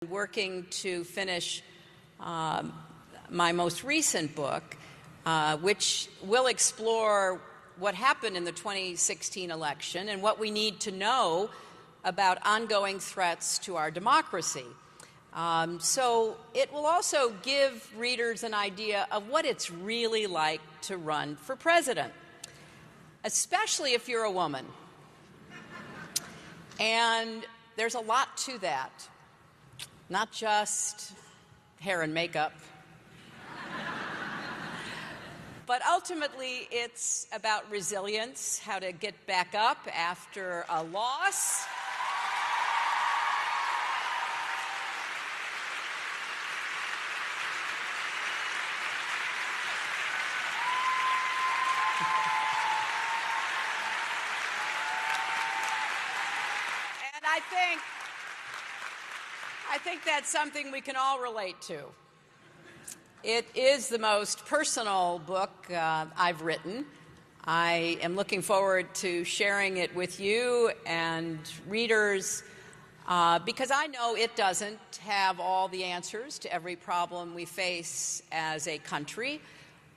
working to finish my most recent book, which will explore what happened in the 2016 election and what we need to know about ongoing threats to our democracy. So it will also give readers an idea of what it's really like to run for president, especially if you're a woman. And there's a lot to that, not just hair and makeup. But ultimately, it's about resilience, how to get back up after a loss. And I think that's something we can all relate to. It is the most personal book I've written. I am looking forward to sharing it with you and readers because I know it doesn't have all the answers to every problem we face as a country,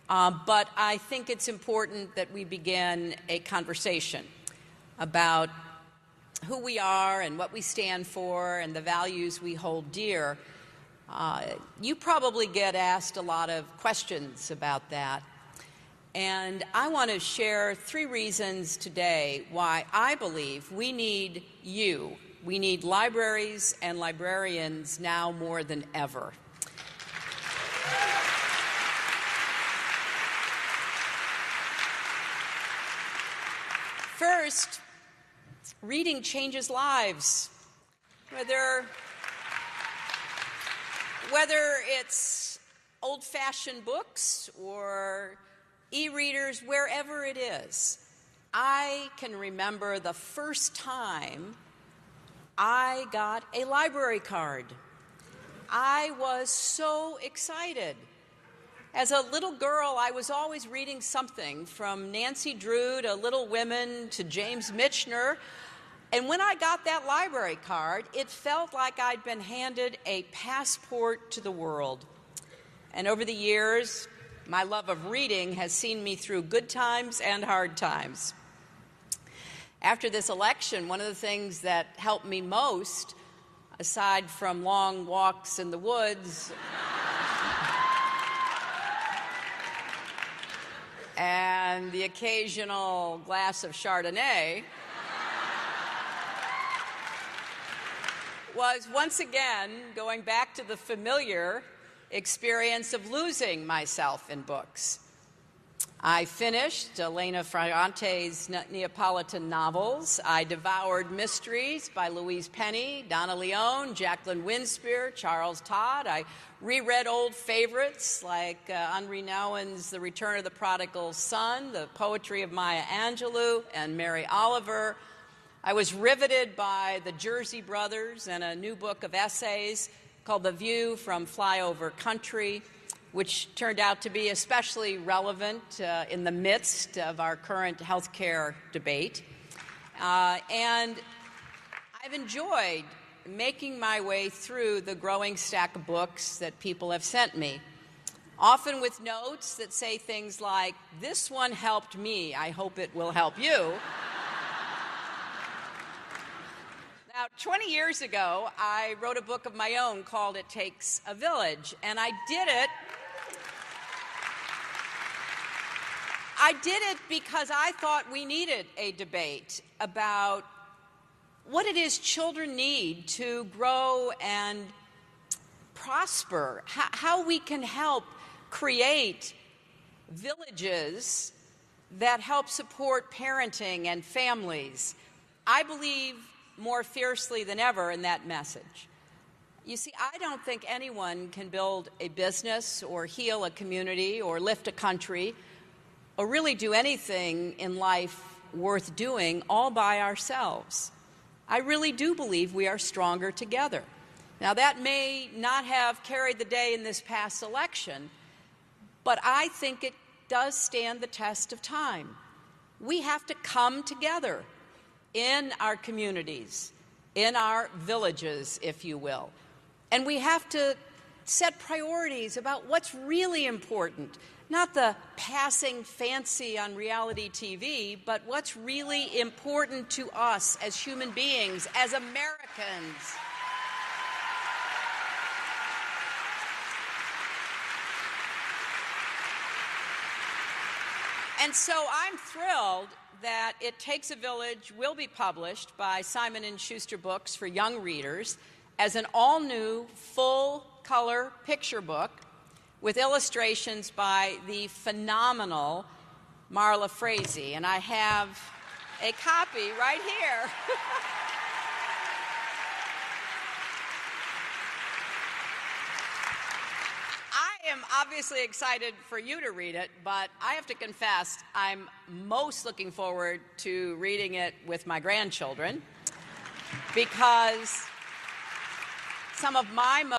but I think it's important that we begin a conversation about who we are and what we stand for and the values we hold dear. You probably get asked a lot of questions about that. And I want to share 3 reasons today why I believe we need you. We need libraries and librarians now more than ever. First, reading changes lives. Whether it's old-fashioned books or e-readers, wherever it is, I can remember the first time I got a library card. I was so excited. As a little girl, I was always reading something from Nancy Drew to Little Women to James Michener. And when I got that library card, it felt like I'd been handed a passport to the world. And over the years, my love of reading has seen me through good times and hard times. After this election, one of the things that helped me most, aside from long walks in the woods and the occasional glass of Chardonnay, was once again going back to the familiar experience of losing myself in books. I finished Elena Ferrante's Neapolitan novels. I devoured mysteries by Louise Penny, Donna Leon, Jacqueline Winspear, Charles Todd. I reread old favorites like Henri Nouwen's The Return of the Prodigal Son, the poetry of Maya Angelou and Mary Oliver. I was riveted by the Jersey Brothers and a new book of essays called The View from Flyover Country, which turned out to be especially relevant in the midst of our current health care debate. And I've enjoyed making my way through the growing stack of books that people have sent me, often with notes that say things like, "This one helped me, I hope it will help you." Now, 20 years ago, I wrote a book of my own called It Takes a Village, and I did it because I thought we needed a debate about what it is children need to grow and prosper, how we can help create villages that help support parenting and families. I believe more fiercely than ever in that message. You see, I don't think anyone can build a business or heal a community or lift a country or really do anything in life worth doing all by ourselves. I really do believe we are stronger together. Now, that may not have carried the day in this past election, but I think it does stand the test of time. We have to come together in our communities, in our villages, if you will, And we have to set priorities about what's really important, not the passing fancy on reality TV, but what's really important to us as human beings, as Americans. And so I'm thrilled that It Takes a Village will be published by Simon & Schuster Books for young readers as an all-new, full-color picture book with illustrations by the phenomenal Marla Frazee. And I have a copy right here. I am obviously excited for you to read it, but I have to confess, I'm most looking forward to reading it with my grandchildren because some of my